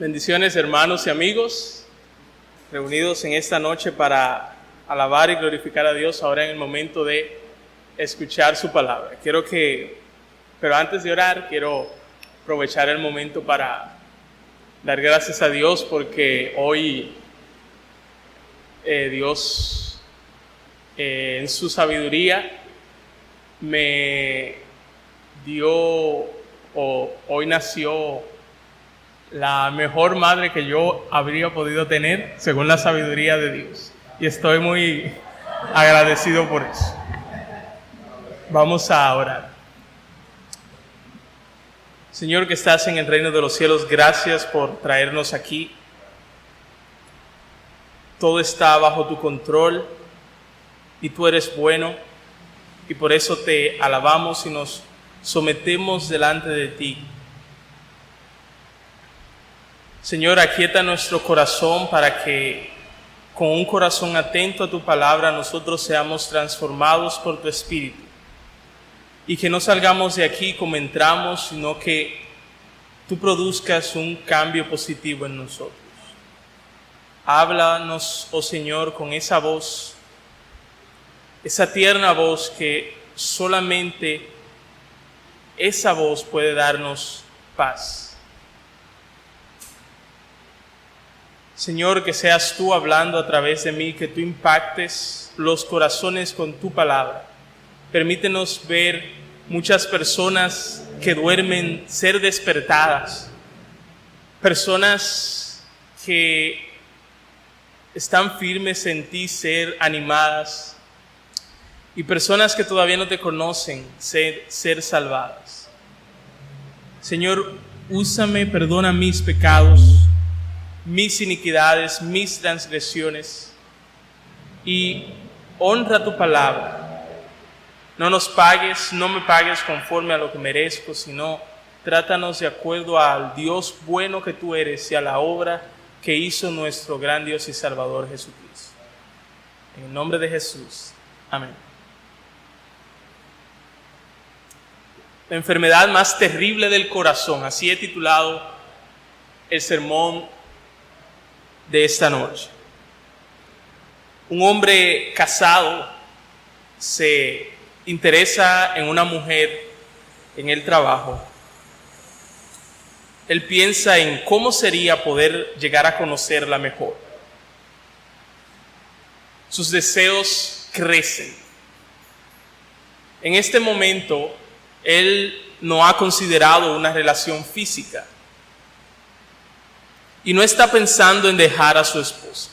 Bendiciones, hermanos y amigos, reunidos en esta noche para alabar y glorificar a Dios ahora en el momento de escuchar su palabra. Pero antes de orar, quiero aprovechar el momento para dar gracias a Dios porque hoy Dios en su sabiduría me dio, hoy nació la mejor madre que yo habría podido tener según la sabiduría de Dios. Y estoy muy agradecido por eso. Vamos a orar. Señor que estás en el reino de los cielos, gracias por traernos aquí. Todo está bajo tu control y tú eres bueno y por eso te alabamos y nos sometemos delante de ti. Señor, aquieta nuestro corazón para que con un corazón atento a tu palabra nosotros seamos transformados por tu Espíritu y que no salgamos de aquí como entramos, sino que tú produzcas un cambio positivo en nosotros. Háblanos, oh Señor, con esa voz, esa tierna voz que solamente esa voz puede darnos paz. Señor, que seas tú hablando a través de mí, que tú impactes los corazones con tu palabra. Permítenos ver muchas personas que duermen ser despertadas, personas que están firmes en ti ser animadas y personas que todavía no te conocen ser salvadas. Señor, úsame, perdona mis pecados, mis iniquidades, mis transgresiones y honra tu palabra. No me pagues conforme a lo que merezco, sino trátanos de acuerdo al Dios bueno que tú eres y a la obra que hizo nuestro gran Dios y Salvador Jesucristo. En el nombre de Jesús. Amén. La enfermedad más terrible del corazón, así he titulado el sermón de esta noche. Un hombre casado se interesa en una mujer en el trabajo. Él piensa en cómo sería poder llegar a conocerla mejor. Sus deseos crecen. En este momento, él no ha considerado una relación física. Y no está pensando en dejar a su esposa.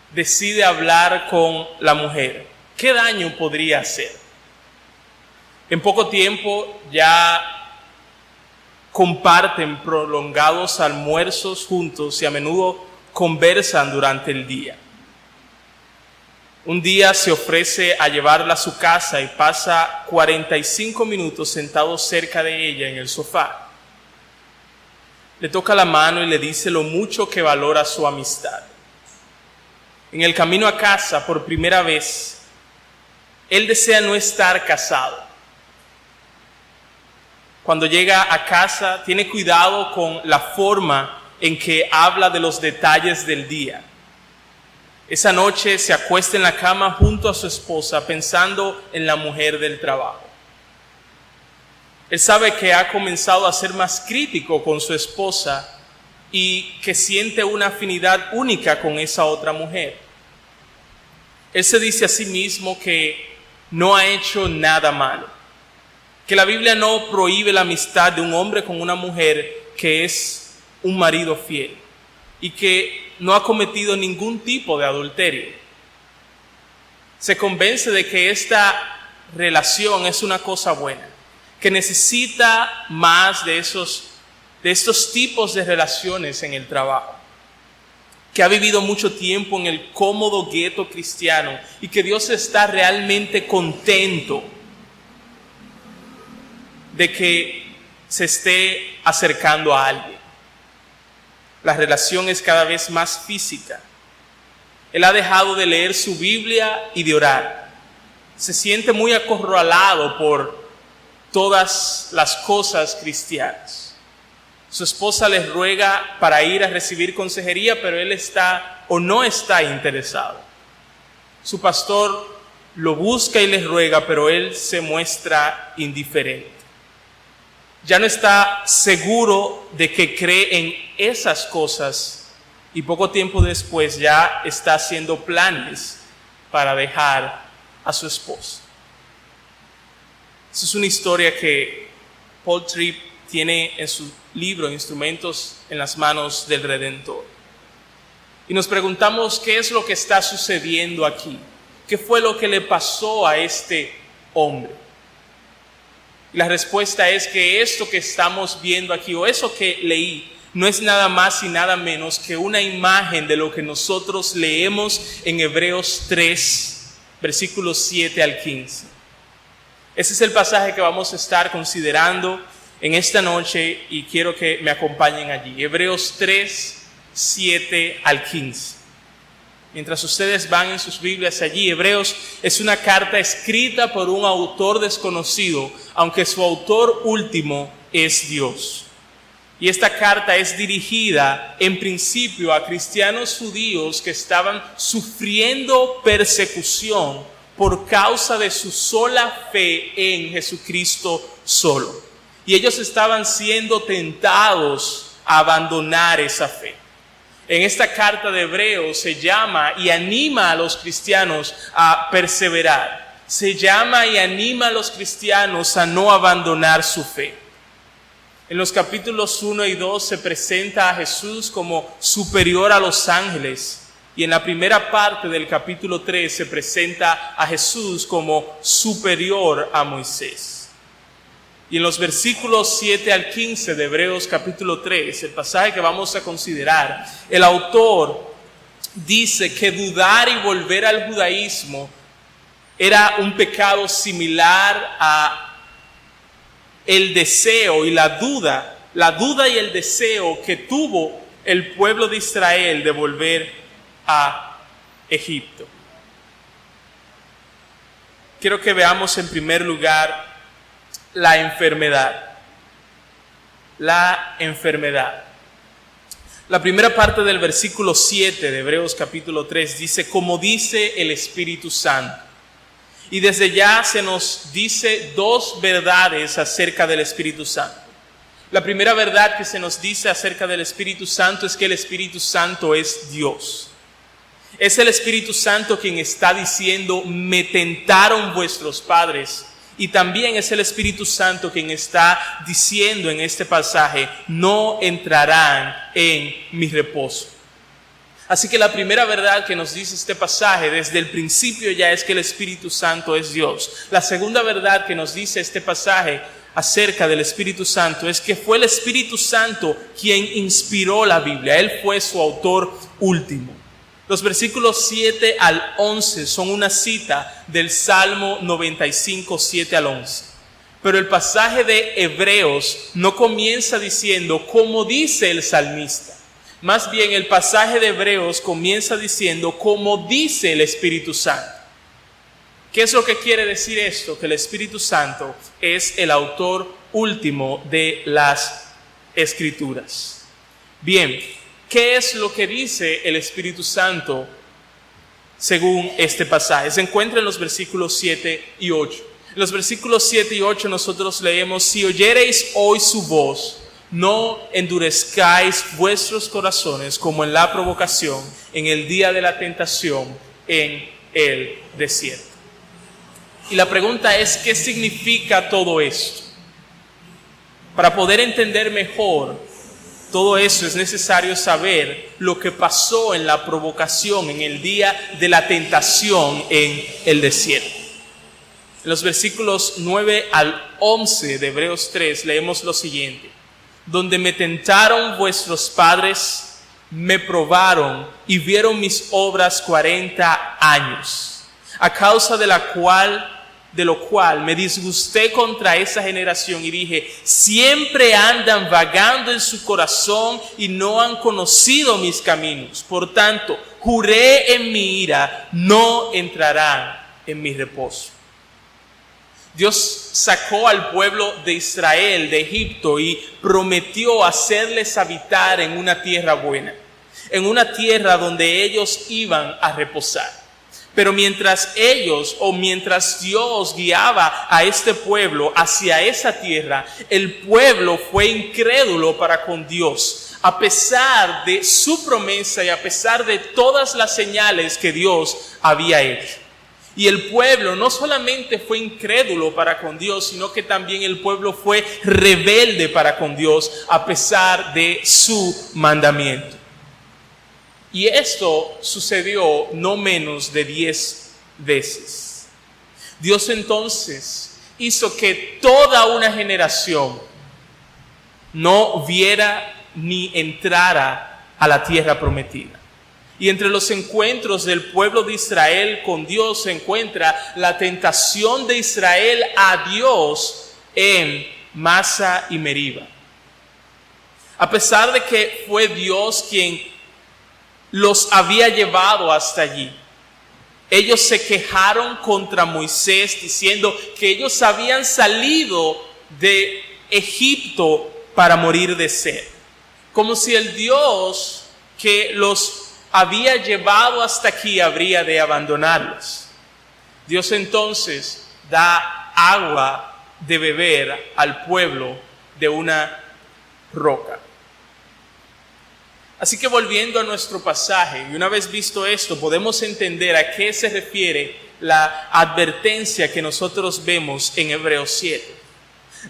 Decide hablar con la mujer. ¿Qué daño podría hacer? En poco tiempo ya comparten prolongados almuerzos juntos y a menudo conversan durante el día. Un día se ofrece a llevarla a su casa y pasa 45 minutos sentado cerca de ella en el sofá. Le toca la mano y le dice lo mucho que valora su amistad. En el camino a casa, por primera vez, él desea no estar casado. Cuando llega a casa, tiene cuidado con la forma en que habla de los detalles del día. Esa noche se acuesta en la cama junto a su esposa, pensando en la mujer del trabajo. Él sabe que ha comenzado a ser más crítico con su esposa y que siente una afinidad única con esa otra mujer. Él se dice a sí mismo que no ha hecho nada malo, que la Biblia no prohíbe la amistad de un hombre con una mujer que es un marido fiel y que no ha cometido ningún tipo de adulterio. Se convence de que esta relación es una cosa buena, que necesita más de estos tipos de relaciones en el trabajo, que ha vivido mucho tiempo en el cómodo gueto cristiano y que Dios está realmente contento de que se esté acercando a alguien. La relación es cada vez más física. Él ha dejado de leer su Biblia y de orar. Se siente muy acorralado por todas las cosas cristianas. Su esposa les ruega para ir a recibir consejería, pero él está o no está interesado. Su pastor lo busca y les ruega, pero él se muestra indiferente. Ya no está seguro de que cree en esas cosas y poco tiempo después ya está haciendo planes para dejar a su esposa. Esa es una historia que Paul Tripp tiene en su libro Instrumentos en las manos del Redentor. Y nos preguntamos qué es lo que está sucediendo aquí. ¿Qué fue lo que le pasó a este hombre? Y la respuesta es que esto que estamos viendo aquí, o eso que leí, no es nada más y nada menos que una imagen de lo que nosotros leemos en Hebreos 3, versículos 7 al 15. Ese es el pasaje que vamos a estar considerando en esta noche y quiero que me acompañen allí. Hebreos 3, 7 al 15. Mientras ustedes van en sus Biblias allí, Hebreos es una carta escrita por un autor desconocido, aunque su autor último es Dios. Y esta carta es dirigida en principio a cristianos judíos que estaban sufriendo persecución por causa de su sola fe en Jesucristo solo. Y ellos estaban siendo tentados a abandonar esa fe. En esta carta de Hebreos se llama y anima a los cristianos a perseverar. Se llama y anima a los cristianos a no abandonar su fe. En los capítulos 1 y 2 se presenta a Jesús como superior a los ángeles. Y en la primera parte del capítulo 3 se presenta a Jesús como superior a Moisés. Y en los versículos 7 al 15 de Hebreos capítulo 3, el pasaje que vamos a considerar, el autor dice que dudar y volver al judaísmo era un pecado similar a el deseo y la duda y el deseo que tuvo el pueblo de Israel de volver a Egipto. Quiero que veamos en primer lugar la enfermedad. La enfermedad. La primera parte del versículo 7 de Hebreos capítulo 3 dice, como dice el Espíritu Santo. Y desde ya se nos dice dos verdades acerca del Espíritu Santo. La primera verdad que se nos dice acerca del Espíritu Santo es que el Espíritu Santo es Dios. Es el Espíritu Santo quien está diciendo, me tentaron vuestros padres. Y también es el Espíritu Santo quien está diciendo en este pasaje, no entrarán en mi reposo. Así que la primera verdad que nos dice este pasaje desde el principio ya es que el Espíritu Santo es Dios. La segunda verdad que nos dice este pasaje acerca del Espíritu Santo es que fue el Espíritu Santo quien inspiró la Biblia. Él fue su autor último. Los versículos 7 al 11 son una cita del Salmo 95, 7 al 11. Pero el pasaje de Hebreos no comienza diciendo como dice el salmista. Más bien el pasaje de Hebreos comienza diciendo como dice el Espíritu Santo. ¿Qué es lo que quiere decir esto? Que el Espíritu Santo es el autor último de las Escrituras. Bien, ¿qué es lo que dice el Espíritu Santo según este pasaje? Se encuentra en los versículos 7 y 8. En los versículos 7 y 8 nosotros leemos, si oyereis hoy su voz, no endurezcáis vuestros corazones como en la provocación, en el día de la tentación, en el desierto. Y la pregunta es, ¿qué significa todo esto? Para poder entender mejor todo eso es necesario saber lo que pasó en la provocación, en el día de la tentación en el desierto. En los versículos 9 al 11 de Hebreos 3 leemos lo siguiente. Donde me tentaron vuestros padres, me probaron y vieron mis obras 40 años, a causa de lo cual me disgusté contra esa generación y dije, siempre andan vagando en su corazón y no han conocido mis caminos. Por tanto, juré en mi ira, no entrarán en mi reposo. Dios sacó al pueblo de Israel de Egipto y prometió hacerles habitar en una tierra buena, en una tierra donde ellos iban a reposar. Pero mientras Dios guiaba a este pueblo hacia esa tierra, el pueblo fue incrédulo para con Dios, a pesar de su promesa y a pesar de todas las señales que Dios había hecho. Y el pueblo no solamente fue incrédulo para con Dios, sino que también el pueblo fue rebelde para con Dios, a pesar de su mandamiento. Y esto sucedió no menos de 10 veces. Dios entonces hizo que toda una generación no viera ni entrara a la tierra prometida. Y entre los encuentros del pueblo de Israel con Dios se encuentra la tentación de Israel a Dios en Masa y Meriba. A pesar de que fue Dios quien los había llevado hasta allí, ellos se quejaron contra Moisés diciendo que ellos habían salido de Egipto para morir de sed, como si el Dios que los había llevado hasta aquí habría de abandonarlos. Dios entonces da agua de beber al pueblo de una roca. Así que volviendo a nuestro pasaje, y una vez visto esto, podemos entender a qué se refiere la advertencia que nosotros vemos en Hebreos 7.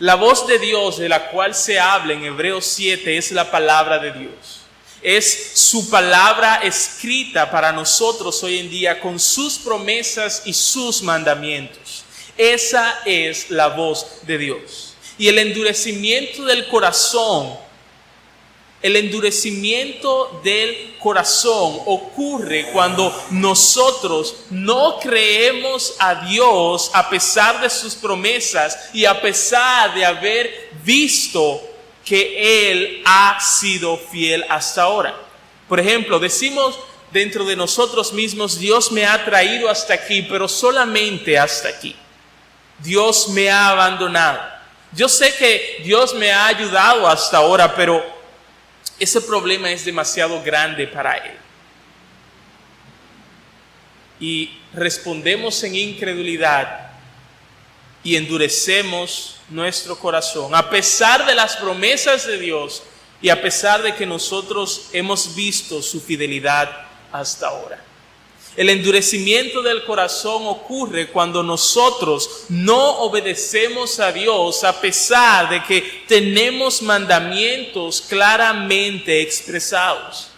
La voz de Dios de la cual se habla en Hebreos 7 es la palabra de Dios. Es su palabra escrita para nosotros hoy en día con sus promesas y sus mandamientos. Esa es la voz de Dios. Y el endurecimiento del corazón ocurre cuando nosotros no creemos a Dios a pesar de sus promesas y a pesar de haber visto que Él ha sido fiel hasta ahora. Por ejemplo, decimos dentro de nosotros mismos: Dios me ha traído hasta aquí, pero solamente hasta aquí. Dios me ha abandonado. Yo sé que Dios me ha ayudado hasta ahora, pero ese problema es demasiado grande para Él. Y respondemos en incredulidad y endurecemos nuestro corazón, a pesar de las promesas de Dios y a pesar de que nosotros hemos visto su fidelidad hasta ahora. El endurecimiento del corazón ocurre cuando nosotros no obedecemos a Dios a pesar de que tenemos mandamientos claramente expresados.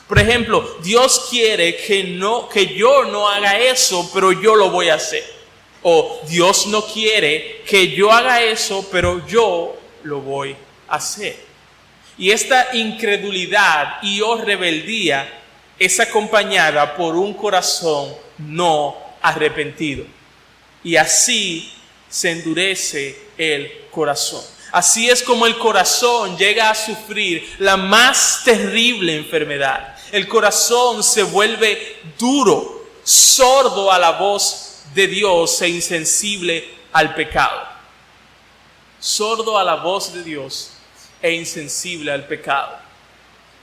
Por ejemplo, Dios quiere que yo no haga eso, pero yo lo voy a hacer. O Dios no quiere que yo haga eso, pero yo lo voy a hacer. Y esta incredulidad y rebeldía es acompañada por un corazón no arrepentido. Y así se endurece el corazón. Así es como el corazón llega a sufrir la más terrible enfermedad. El corazón se vuelve duro, sordo a la voz de Dios e insensible al pecado. Sordo a la voz de Dios e insensible al pecado.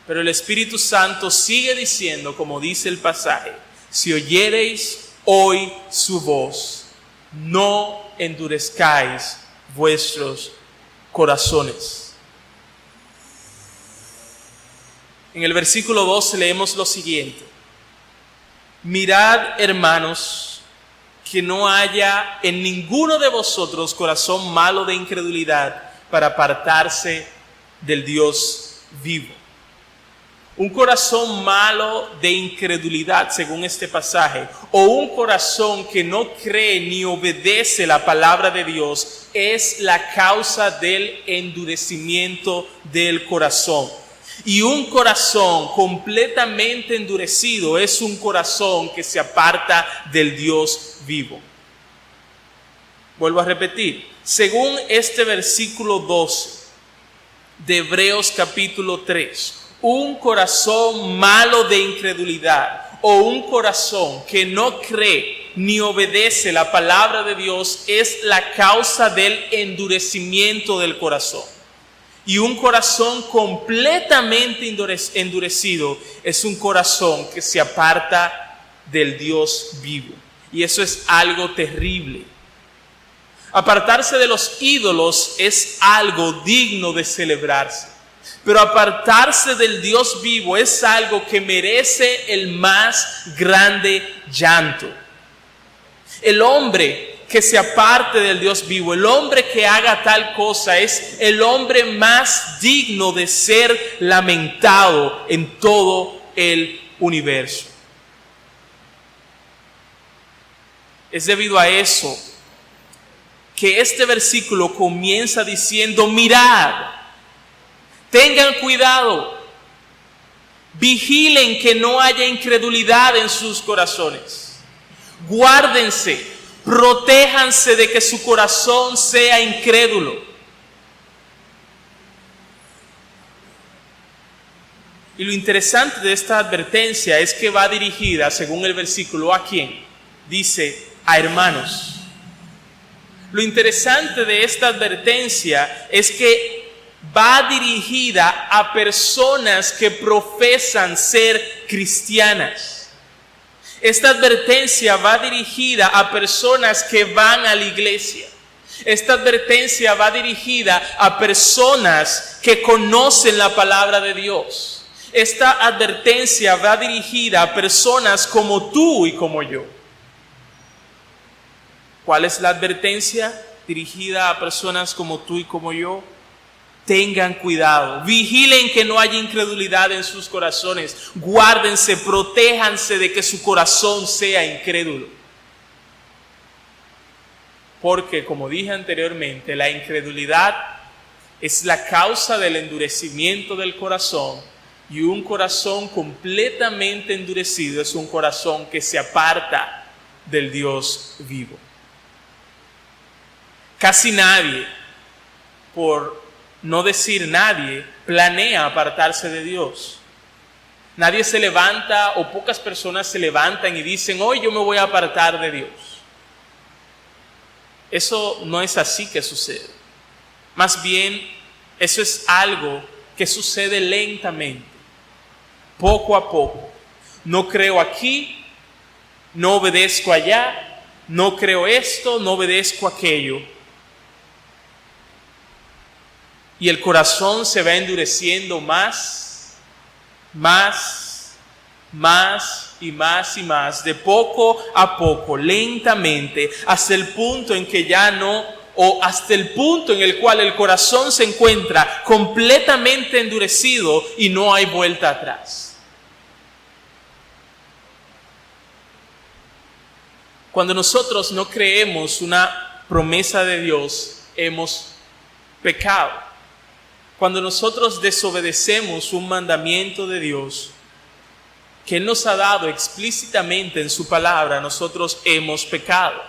Pero el Espíritu Santo sigue diciendo, como dice el pasaje: si oyereis hoy su voz, no endurezcáis vuestros corazones. En el versículo 12 leemos lo siguiente: mirad, hermanos, que no haya en ninguno de vosotros corazón malo de incredulidad para apartarse del Dios vivo. Un corazón malo de incredulidad, según este pasaje, o un corazón que no cree ni obedece la palabra de Dios, es la causa del endurecimiento del corazón. Y un corazón completamente endurecido es un corazón que se aparta del Dios vivo. Vuelvo a repetir, según este versículo 12 de Hebreos capítulo 3, un corazón malo de incredulidad o un corazón que no cree ni obedece la palabra de Dios es la causa del endurecimiento del corazón. Y un corazón completamente endurecido es un corazón que se aparta del Dios vivo. Y eso es algo terrible. Apartarse de los ídolos es algo digno de celebrarse. Pero apartarse del Dios vivo es algo que merece el más grande llanto. El hombre que se aparte del Dios vivo, el hombre que haga tal cosa, es el hombre más digno de ser lamentado en todo el universo. Es debido a eso que este versículo comienza diciendo: mirad, tengan cuidado, vigilen que no haya incredulidad en sus corazones, guárdense, protéjanse de que su corazón sea incrédulo. Y lo interesante de esta advertencia es que va dirigida, según el versículo, ¿a quién? Dice: a hermanos. Lo interesante de esta advertencia es que va dirigida a personas que profesan ser cristianas. Esta advertencia va dirigida a personas que van a la iglesia. Esta advertencia va dirigida a personas que conocen la palabra de Dios. Esta advertencia va dirigida a personas como tú y como yo. ¿Cuál es la advertencia dirigida a personas como tú y como yo? Tengan cuidado, vigilen que no haya incredulidad en sus corazones, guárdense, protéjanse de que su corazón sea incrédulo. Porque, como dije anteriormente, la incredulidad es la causa del endurecimiento del corazón, y un corazón completamente endurecido es un corazón que se aparta del Dios vivo. Casi nadie, por no decir nadie, planea apartarse de Dios. Nadie se levanta, o pocas personas se levantan y dicen: hoy yo me voy a apartar de Dios. Eso no es así que sucede. Más bien, eso es algo que sucede lentamente, poco a poco. No creo aquí, no obedezco allá, no creo esto, no obedezco aquello. Y el corazón se va endureciendo más y más, de poco a poco, lentamente, hasta el punto en que ya no, o hasta el punto en el cual el corazón se encuentra completamente endurecido y no hay vuelta atrás. Cuando nosotros no creemos una promesa de Dios, hemos pecado. Cuando nosotros desobedecemos un mandamiento de Dios que Él nos ha dado explícitamente en su palabra, nosotros hemos pecado.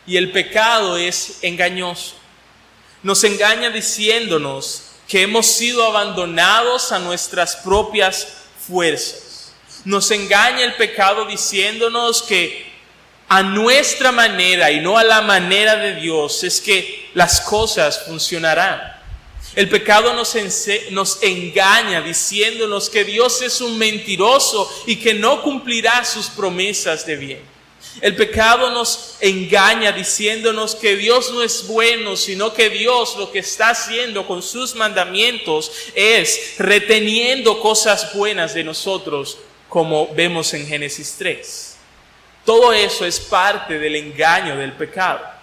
Y el pecado es engañoso. Nos engaña diciéndonos que hemos sido abandonados a nuestras propias fuerzas. Nos engaña el pecado diciéndonos que a nuestra manera y no a la manera de Dios es que las cosas funcionarán. El pecado nos engaña diciéndonos que Dios es un mentiroso y que no cumplirá sus promesas de bien. El pecado nos engaña diciéndonos que Dios no es bueno, sino que Dios lo que está haciendo con sus mandamientos es reteniendo cosas buenas de nosotros, como vemos en Génesis 3. Todo eso es parte del engaño del pecado.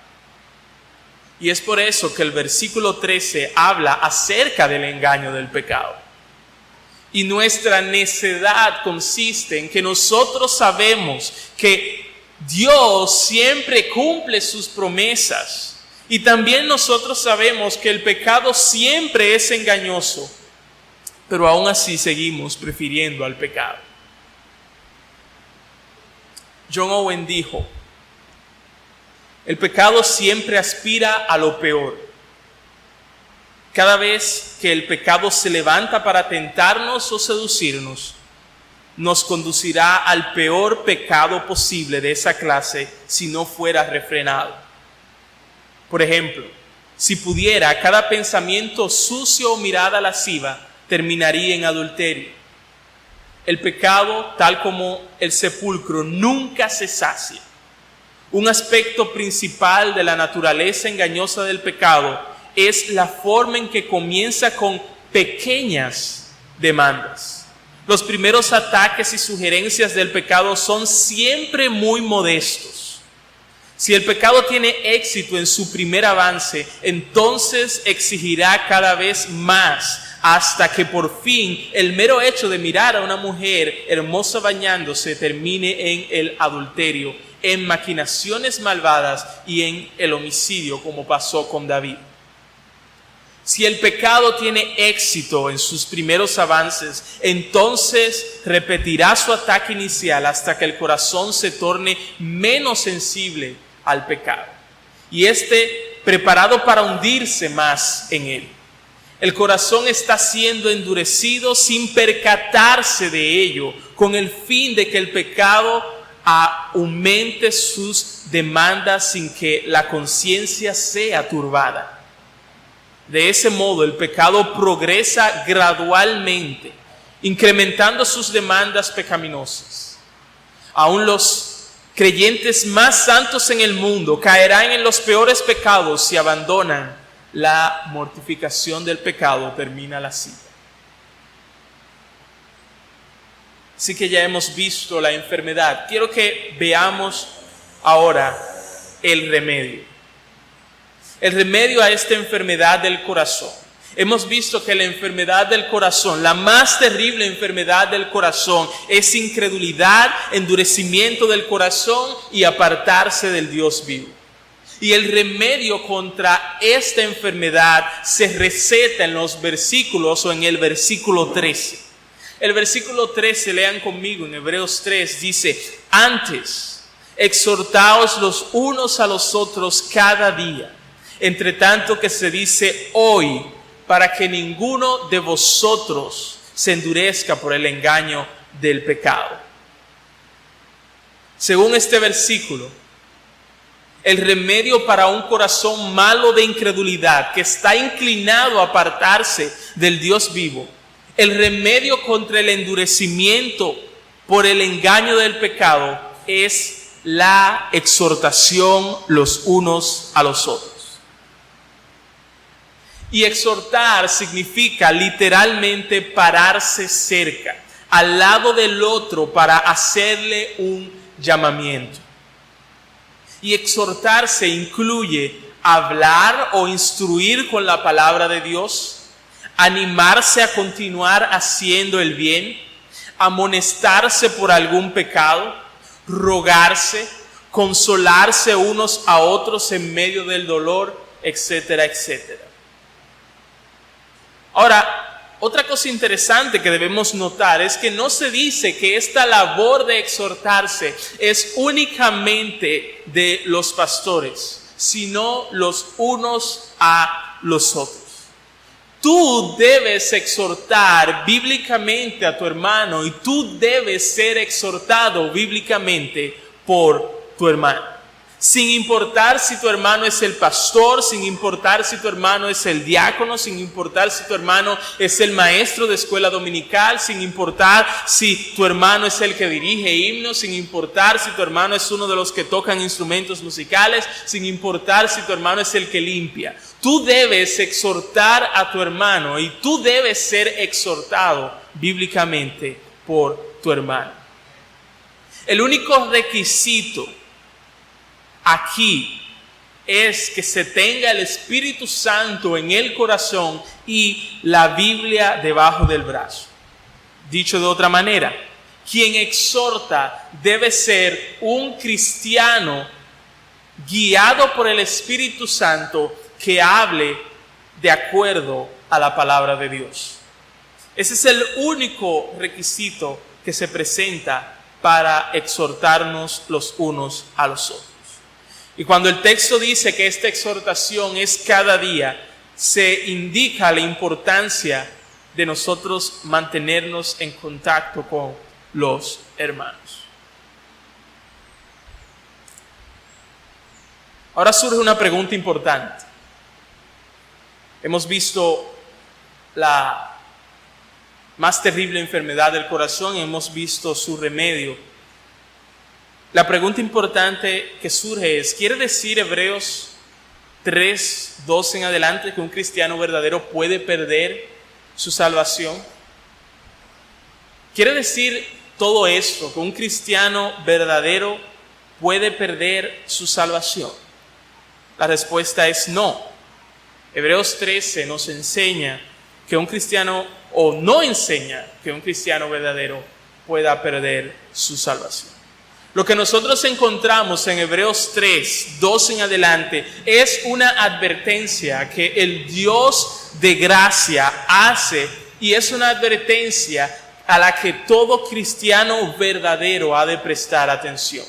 Y es por eso que el versículo 13 habla acerca del engaño del pecado. Y nuestra necedad consiste en que nosotros sabemos que Dios siempre cumple sus promesas. Y también nosotros sabemos que el pecado siempre es engañoso. Pero aún así seguimos prefiriendo al pecado. John Owen dijo: el pecado siempre aspira a lo peor. Cada vez que el pecado se levanta para tentarnos o seducirnos, nos conducirá al peor pecado posible de esa clase si no fuera refrenado. Por ejemplo, si pudiera, cada pensamiento sucio o mirada lasciva terminaría en adulterio. El pecado, tal como el sepulcro, nunca se sacia. Un aspecto principal de la naturaleza engañosa del pecado es la forma en que comienza con pequeñas demandas. Los primeros ataques y sugerencias del pecado son siempre muy modestos. Si el pecado tiene éxito en su primer avance, entonces exigirá cada vez más, hasta que por fin el mero hecho de mirar a una mujer hermosa bañándose termine en el adulterio, en maquinaciones malvadas y en el homicidio, como pasó con David. Si el pecado tiene éxito en sus primeros avances, entonces repetirá su ataque inicial hasta que el corazón se torne menos sensible al pecado y esté preparado para hundirse más en él. El corazón está siendo endurecido sin percatarse de ello, con el fin de que el pecado aumente sus demandas sin que la conciencia sea turbada. De ese modo, el pecado progresa gradualmente, incrementando sus demandas pecaminosas. Aún los creyentes más santos en el mundo caerán en los peores pecados si abandonan la mortificación del pecado. Termina la cita. Así que ya hemos visto la enfermedad. Quiero que veamos ahora el remedio. El remedio a esta enfermedad del corazón. Hemos visto que la enfermedad del corazón, la más terrible enfermedad del corazón, es incredulidad, endurecimiento del corazón y apartarse del Dios vivo. Y el remedio contra esta enfermedad se receta en los versículos o en el versículo 13. El versículo 13, lean conmigo en Hebreos 3, dice: antes, exhortaos los unos a los otros cada día, entre tanto que se dice hoy, para que ninguno de vosotros se endurezca por el engaño del pecado. Según este versículo, el remedio para un corazón malo de incredulidad que está inclinado a apartarse del Dios vivo, el remedio contra el endurecimiento por el engaño del pecado es la exhortación los unos a los otros. Y exhortar significa literalmente pararse cerca, al lado del otro para hacerle un llamamiento. Y exhortarse incluye hablar o instruir con la palabra de Dios, animarse a continuar haciendo el bien, amonestarse por algún pecado, rogarse, consolarse unos a otros en medio del dolor, etcétera, etcétera. Ahora, otra cosa interesante que debemos notar es que no se dice que esta labor de exhortarse es únicamente de los pastores, sino los unos a los otros. Tú debes exhortar bíblicamente a tu hermano y tú debes ser exhortado bíblicamente por tu hermano. Sin importar si tu hermano es el pastor, sin importar si tu hermano es el diácono, sin importar si tu hermano es el maestro de escuela dominical, sin importar si tu hermano es el que dirige himnos, sin importar si tu hermano es uno de los que tocan instrumentos musicales, sin importar si tu hermano es el que limpia. Tú debes exhortar a tu hermano y tú debes ser exhortado bíblicamente por tu hermano. El único requisito aquí es que se tenga el Espíritu Santo en el corazón y la Biblia debajo del brazo. Dicho de otra manera, quien exhorta debe ser un cristiano guiado por el Espíritu Santo que hable de acuerdo a la palabra de Dios. Ese es el único requisito que se presenta para exhortarnos los unos a los otros. Y cuando el texto dice que esta exhortación es cada día, se indica la importancia de nosotros mantenernos en contacto con los hermanos. Ahora surge una pregunta importante. Hemos visto la más terrible enfermedad del corazón y hemos visto su remedio. La pregunta importante que surge es, ¿quiere decir Hebreos 3:2 en adelante que un cristiano verdadero puede perder su salvación? ¿Quiere decir todo esto, que un cristiano verdadero puede perder su salvación? La respuesta es no. Hebreos 13 nos enseña que un cristiano, o no enseña que un cristiano verdadero pueda perder su salvación. Lo que nosotros encontramos en Hebreos 3:2 en adelante es una advertencia que el Dios de gracia hace, y es una advertencia a la que todo cristiano verdadero ha de prestar atención.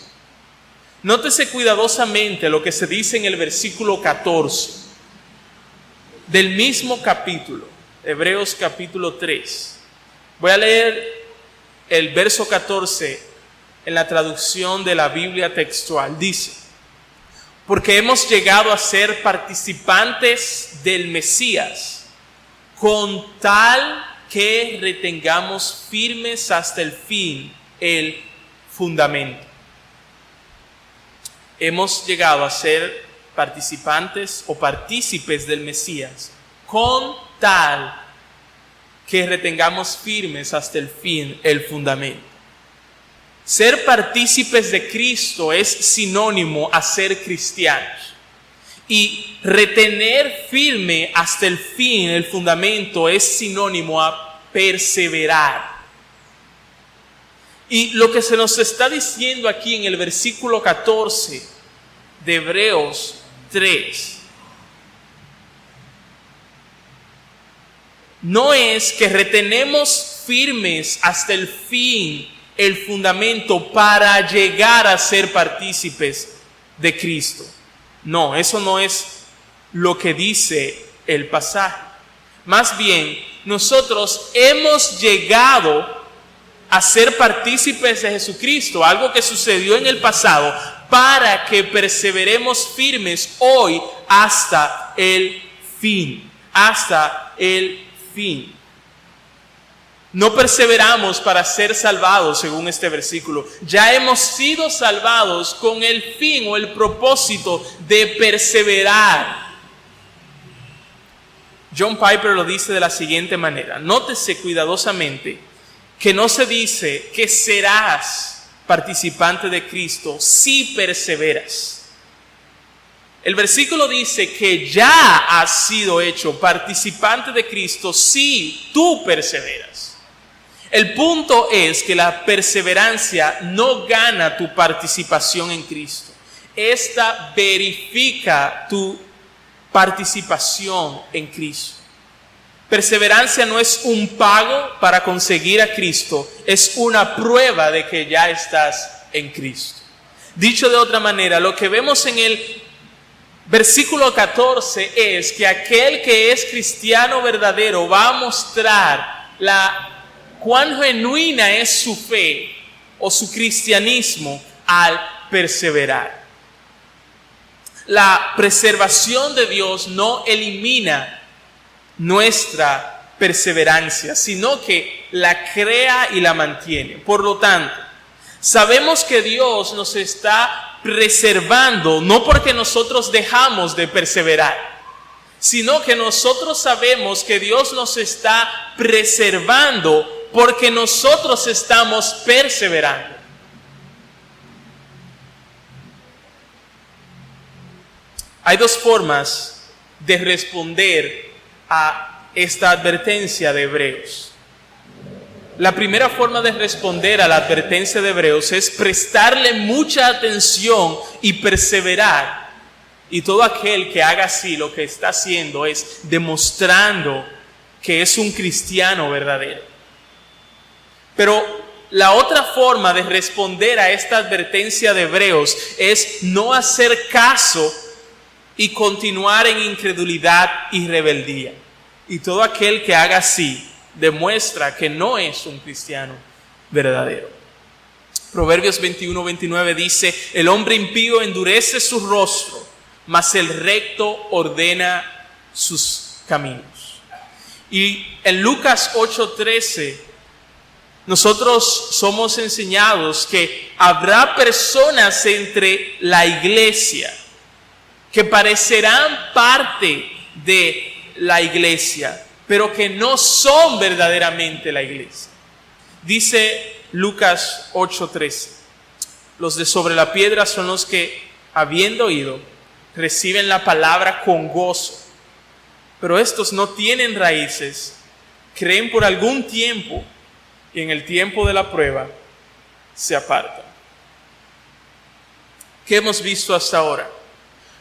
Nótese cuidadosamente lo que se dice en el versículo 14 del mismo capítulo, Hebreos capítulo 3. Voy a leer el verso 14 en la traducción de la Biblia textual. Dice: porque hemos llegado a ser participantes del Mesías, con tal que retengamos firmes hasta el fin el fundamento. Hemos llegado a ser participantes o partícipes del Mesías, con tal que retengamos firmes hasta el fin el fundamento. Ser partícipes de Cristo es sinónimo a ser cristianos. Y retener firme hasta el fin el fundamento es sinónimo a perseverar. Y lo que se nos está diciendo aquí en el versículo 14 de Hebreos 3 no es que retenemos firmes hasta el fin el fundamento para llegar a ser partícipes de Cristo. No, eso no es lo que dice el pasaje. Más bien, nosotros hemos llegado a ser partícipes de Jesucristo, algo que sucedió en el pasado, para que perseveremos firmes hoy hasta el fin, hasta el fin. No perseveramos para ser salvados, según este versículo. Ya hemos sido salvados con el fin o el propósito de perseverar. John Piper lo dice de la siguiente manera. Nótese cuidadosamente que no se dice que serás participante de Cristo si perseveras. El versículo dice que ya has sido hecho participante de Cristo si tú perseveras. El punto es que la perseverancia no gana tu participación en Cristo. Esta verifica tu participación en Cristo. Perseverancia no es un pago para conseguir a Cristo, es una prueba de que ya estás en Cristo. Dicho de otra manera, lo que vemos en el versículo 14 es que aquel que es cristiano verdadero va a mostrar cuán genuina es su fe o su cristianismo al perseverar. La preservación de Dios no elimina nuestra perseverancia, sino que la crea y la mantiene. Por lo tanto, sabemos que Dios nos está preservando, no porque nosotros dejamos de perseverar, sino que nosotros sabemos que Dios nos está preservando porque nosotros estamos perseverando. Hay dos formas de responder a esta advertencia de Hebreos. La primera forma de responder a la advertencia de Hebreos es prestarle mucha atención y perseverar. Y todo aquel que haga así lo que está haciendo es demostrando que es un cristiano verdadero. Pero la otra forma de responder a esta advertencia de Hebreos es no hacer caso y continuar en incredulidad y rebeldía. Y todo aquel que haga así demuestra que no es un cristiano verdadero. Proverbios 21:29 dice: el hombre impío endurece su rostro, mas el recto ordena sus caminos. Y en Lucas 8:13, nosotros somos enseñados que habrá personas entre la iglesia que parecerán parte de la iglesia, pero que no son verdaderamente la iglesia. Dice Lucas 8:13, los de sobre la piedra son los que, habiendo oído, reciben la palabra con gozo, pero estos no tienen raíces, creen por algún tiempo y en el tiempo de la prueba se apartan. ¿Qué hemos visto hasta ahora?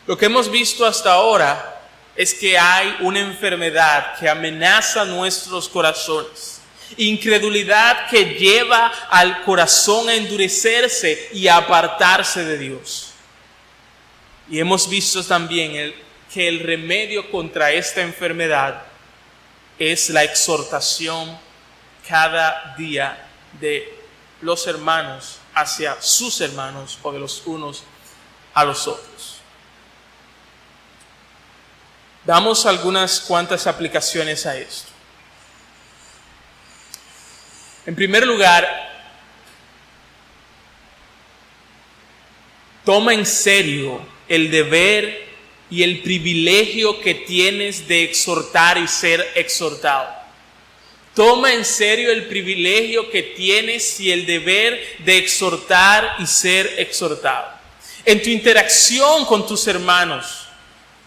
Lo que hemos visto hasta ahora es que hay una enfermedad que amenaza nuestros corazones. Incredulidad que lleva al corazón a endurecerse y a apartarse de Dios. Y hemos visto también que el remedio contra esta enfermedad es la exhortación cada día de los hermanos hacia sus hermanos o de los unos a los otros. Damos algunas cuantas aplicaciones a esto. En primer lugar, toma en serio el deber y el privilegio que tienes de exhortar y ser exhortado. Toma en serio el privilegio que tienes y el deber de exhortar y ser exhortado. En tu interacción con tus hermanos,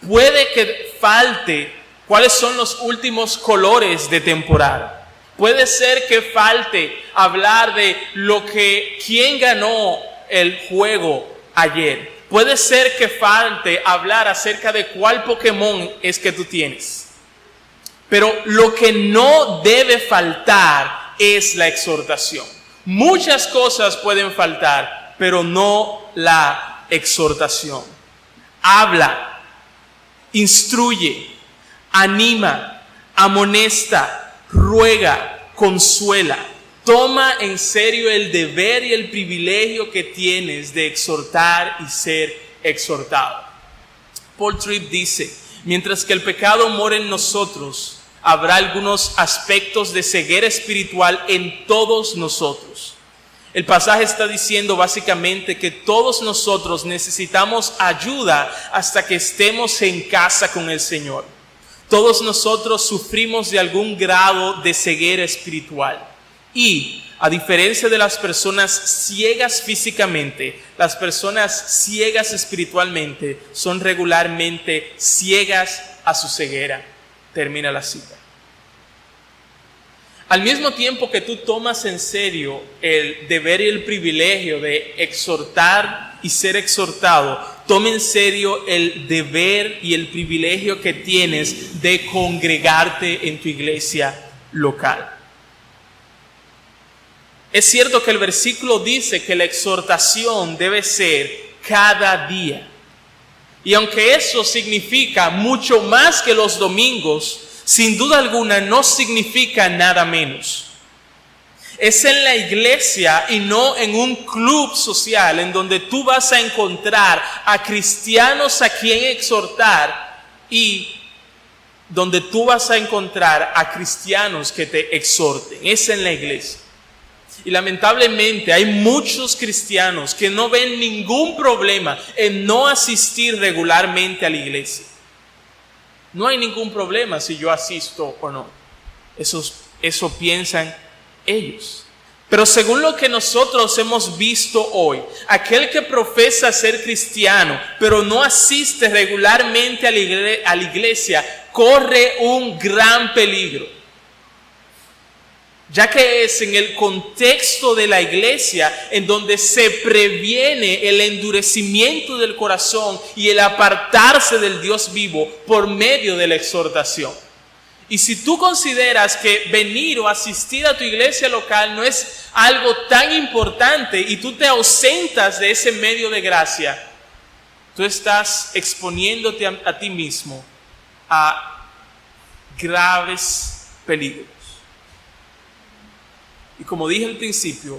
puede que falte cuáles son los últimos colores de temporada. Puede ser que falte hablar de quién ganó el juego ayer. Puede ser que falte hablar acerca de cuál Pokémon es que tú tienes. Pero lo que no debe faltar es la exhortación. Muchas cosas pueden faltar, pero no la exhortación. Habla, instruye, anima, amonesta, ruega, consuela. Toma en serio el deber y el privilegio que tienes de exhortar y ser exhortado. Paul Tripp dice: mientras que el pecado mora en nosotros, habrá algunos aspectos de ceguera espiritual en todos nosotros. El pasaje está diciendo básicamente que todos nosotros necesitamos ayuda hasta que estemos en casa con el Señor. Todos nosotros sufrimos de algún grado de ceguera espiritual. Y, a diferencia de las personas ciegas físicamente, las personas ciegas espiritualmente son regularmente ciegas a su ceguera. Termina la cita. Al mismo tiempo que tú tomas en serio el deber y el privilegio de exhortar y ser exhortado, toma en serio el deber y el privilegio que tienes de congregarte en tu iglesia local. Es cierto que el versículo dice que la exhortación debe ser cada día. Y aunque eso significa mucho más que los domingos, sin duda alguna no significa nada menos. Es en la iglesia y no en un club social en donde tú vas a encontrar a cristianos a quien exhortar y donde tú vas a encontrar a cristianos que te exhorten. Es en la iglesia. Y lamentablemente hay muchos cristianos que no ven ningún problema en no asistir regularmente a la iglesia. No hay ningún problema si yo asisto o no. Eso piensan ellos. Pero según lo que nosotros hemos visto hoy, aquel que profesa ser cristiano, pero no asiste regularmente a la iglesia, corre un gran peligro. Ya que es en el contexto de la iglesia en donde se previene el endurecimiento del corazón y el apartarse del Dios vivo por medio de la exhortación. Y si tú consideras que venir o asistir a tu iglesia local no es algo tan importante y tú te ausentas de ese medio de gracia, tú estás exponiéndote a ti mismo a graves peligros. Y como dije al principio,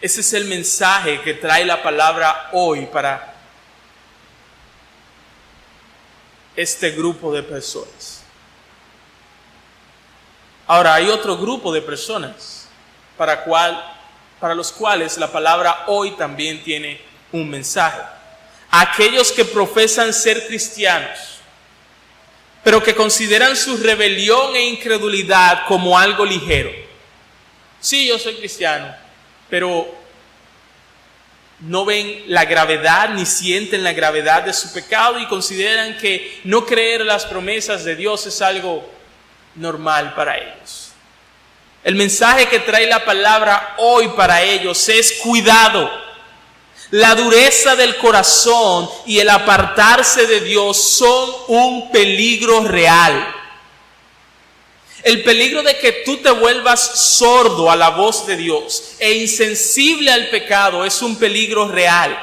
Ese es el mensaje que trae la palabra hoy para este grupo de personas. Ahora, hay otro grupo de personas para los cuales la palabra hoy también tiene un mensaje. Aquellos que profesan ser cristianos, pero que consideran su rebelión e incredulidad como algo ligero. Sí, yo soy cristiano, pero no ven la gravedad ni sienten la gravedad de su pecado y consideran que no creer las promesas de Dios es algo normal para ellos. El mensaje que trae la palabra hoy para ellos es cuidado. La dureza del corazón y el apartarse de Dios son un peligro real. El peligro de que tú te vuelvas sordo a la voz de Dios e insensible al pecado es un peligro real.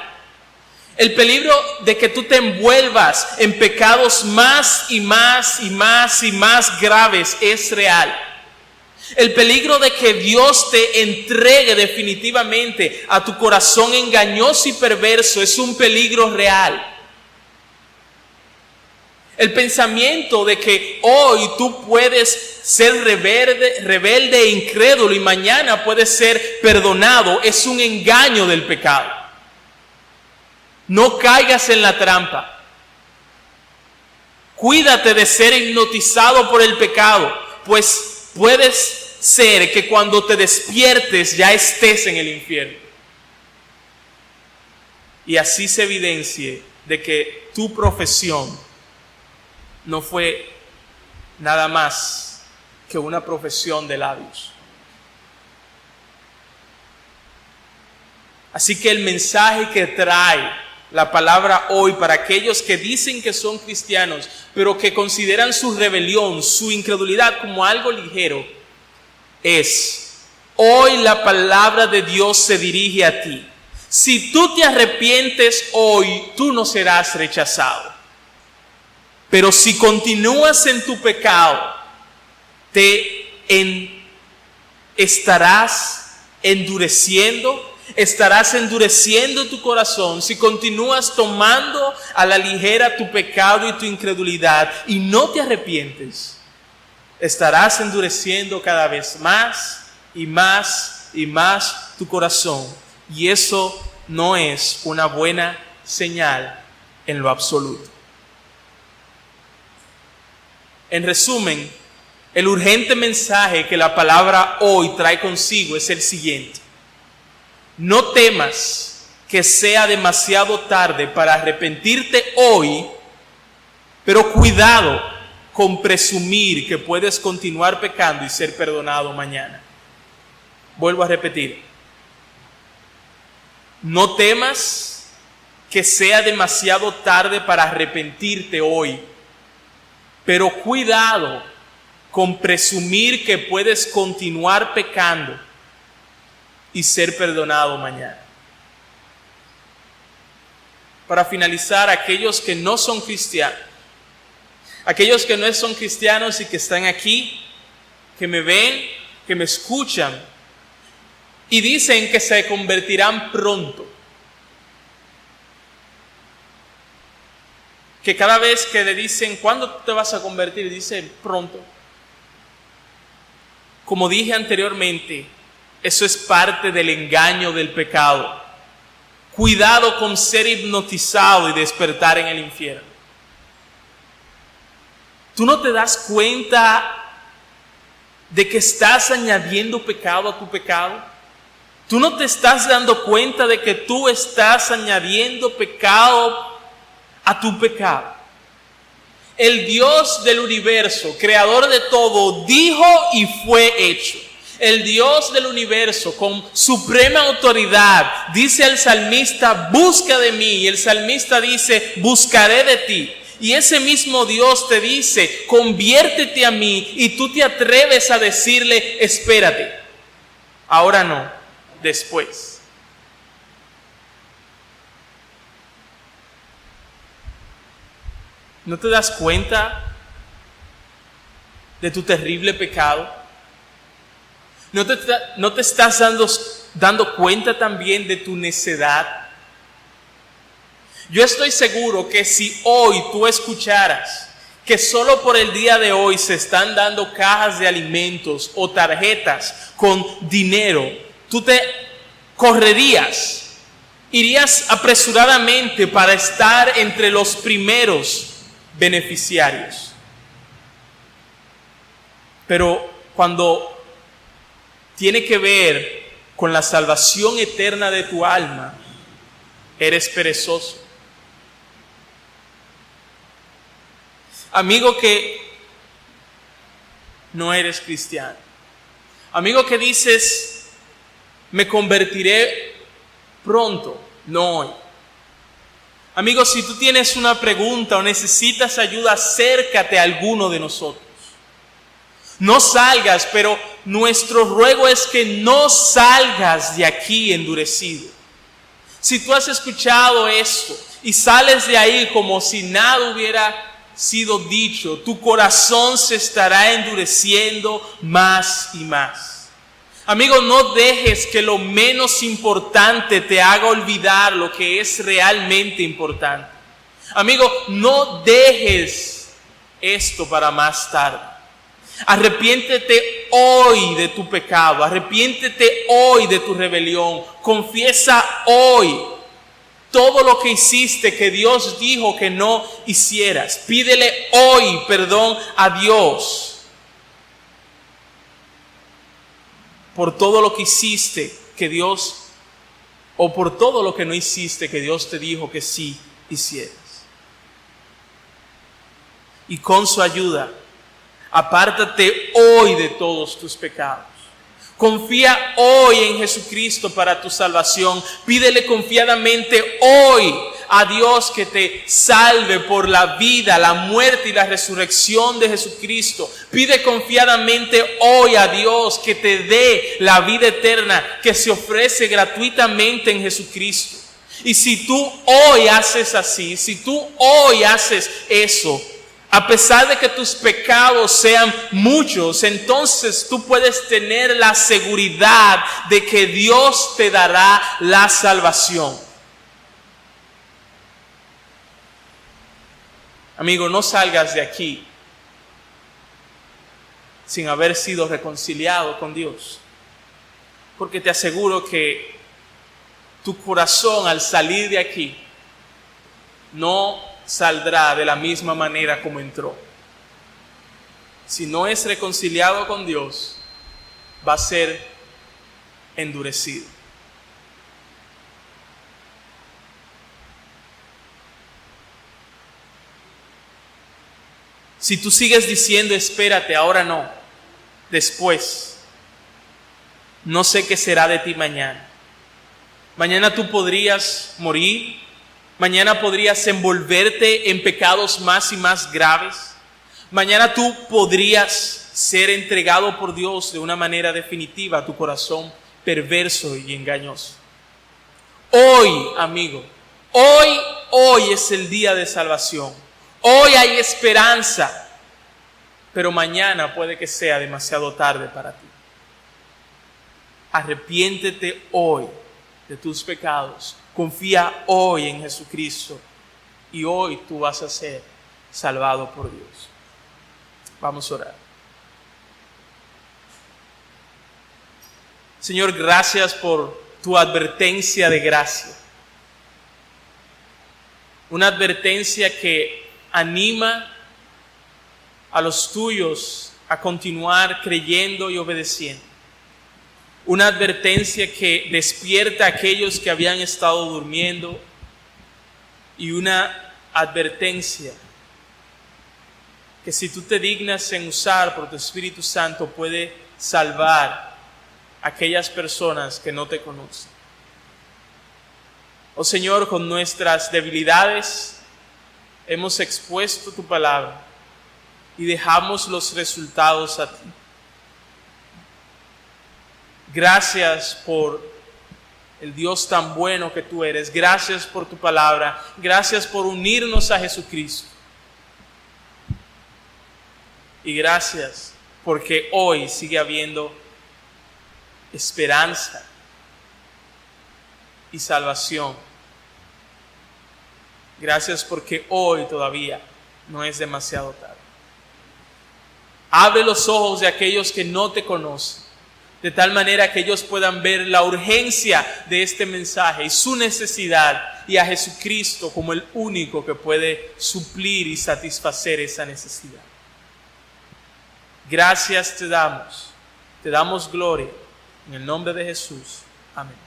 El peligro de que tú te envuelvas en pecados más y más y más y más graves es real. El peligro de que Dios te entregue definitivamente a tu corazón engañoso y perverso es un peligro real. El pensamiento de que hoy tú puedes ser rebelde e incrédulo y mañana puedes ser perdonado es un engaño del pecado. No caigas en la trampa. Cuídate de ser hipnotizado por el pecado, pues puedes ser que cuando te despiertes ya estés en el infierno. Y así se evidencie de que tu profesión no fue nada más que una profesión de labios. Así que el mensaje que trae la palabra hoy para aquellos que dicen que son cristianos, pero que consideran su rebelión, su incredulidad como algo ligero, es: hoy la palabra de Dios se dirige a ti. Si tú te arrepientes hoy, tú no serás rechazado. Pero si continúas en tu pecado, estarás endureciendo tu corazón. Si continúas tomando a la ligera tu pecado y tu incredulidad y no te arrepientes, estarás endureciendo cada vez más y más y más tu corazón. Y eso no es una buena señal en lo absoluto. En resumen, el urgente mensaje que la palabra hoy trae consigo es el siguiente: no temas que sea demasiado tarde para arrepentirte hoy, pero cuidado con presumir que puedes continuar pecando y ser perdonado mañana. Vuelvo a repetir: no temas que sea demasiado tarde para arrepentirte hoy, pero cuidado con presumir que puedes continuar pecando y ser perdonado mañana. Para finalizar, aquellos que no son cristianos, aquellos que no son cristianos y que están aquí, que me ven, que me escuchan y dicen que se convertirán pronto, que cada vez que le dicen ¿cuándo te vas a convertir? Dice pronto. Como dije anteriormente, eso es parte del engaño del pecado. Cuidado con ser hipnotizado y despertar en el infierno. ¿Tú no te das cuenta de que estás añadiendo pecado a tu pecado? ¿Tú no te estás dando cuenta de que tú estás añadiendo pecado a tu pecado? El Dios del universo, creador de todo, dijo y fue hecho. El Dios del universo, con suprema autoridad, dice al salmista: busca de mí. Y el salmista dice: buscaré de ti. Y ese mismo Dios te dice: conviértete a mí. Y tú te atreves a decirle: espérate, ahora no, después. ¿No te das cuenta de tu terrible pecado? ¿No te estás dando dando cuenta también de tu necedad? Yo estoy seguro que si hoy tú escucharas que solo por el día de hoy se están dando cajas de alimentos o tarjetas con dinero, tú te correrías, irías apresuradamente para estar entre los primeros beneficiarios. Pero cuando tiene que ver con la salvación eterna de tu alma, eres perezoso. Amigo que no eres cristiano. Amigo que dices, me convertiré pronto, no hoy. Amigo, si tú tienes una pregunta o necesitas ayuda, acércate a alguno de nosotros. No salgas, pero nuestro ruego es que no salgas de aquí endurecido. Si tú has escuchado esto y sales de ahí como si nada hubiera sido dicho, tu corazón se estará endureciendo más y más. Amigo, no dejes que lo menos importante te haga olvidar lo que es realmente importante. Amigo, no dejes esto para más tarde. Arrepiéntete hoy de tu pecado, arrepiéntete hoy de tu rebelión, confiesa hoy todo lo que hiciste que Dios dijo que no hicieras. Pídele hoy perdón a Dios por todo lo que hiciste que Dios, o por todo lo que no hiciste que Dios te dijo que sí hicieras. Y con su ayuda, apártate hoy de todos tus pecados. Confía hoy en Jesucristo para tu salvación. Pídele confiadamente hoy a Dios que te salve por la vida, la muerte y la resurrección de Jesucristo. Pide confiadamente hoy a Dios que te dé la vida eterna que se ofrece gratuitamente en Jesucristo. Y si tú hoy haces así, si tú hoy haces eso, a pesar de que tus pecados sean muchos, entonces tú puedes tener la seguridad de que Dios te dará la salvación. Amigo, no salgas de aquí sin haber sido reconciliado con Dios, porque te aseguro que tu corazón al salir de aquí no saldrá de la misma manera como entró. Si no es reconciliado con Dios, va a ser endurecido. Si tú sigues diciendo, espérate, ahora no, después, no sé qué será de ti mañana. Mañana tú podrías morir. Mañana podrías envolverte en pecados más y más graves. Mañana tú podrías ser entregado por Dios de una manera definitiva a tu corazón perverso y engañoso. Hoy, amigo, hoy es el día de salvación. Hoy hay esperanza, pero mañana puede que sea demasiado tarde para ti. Arrepiéntete hoy de tus pecados. Confía hoy en Jesucristo y hoy tú vas a ser salvado por Dios. Vamos a orar. Señor, gracias por tu advertencia de gracia. Una advertencia que anima a los tuyos a continuar creyendo y obedeciendo. Una advertencia que despierta a aquellos que habían estado durmiendo y una advertencia que si tú te dignas en usar por tu Espíritu Santo puede salvar a aquellas personas que no te conocen. Oh Señor, con nuestras debilidades hemos expuesto tu palabra y dejamos los resultados a ti. Gracias por el Dios tan bueno que tú eres. Gracias por tu palabra. Gracias por unirnos a Jesucristo. Y gracias porque hoy sigue habiendo esperanza y salvación. Gracias porque hoy todavía no es demasiado tarde. Abre los ojos de aquellos que no te conocen, de tal manera que ellos puedan ver la urgencia de este mensaje y su necesidad, y a Jesucristo como el único que puede suplir y satisfacer esa necesidad. Gracias te damos gloria, en el nombre de Jesús. Amén.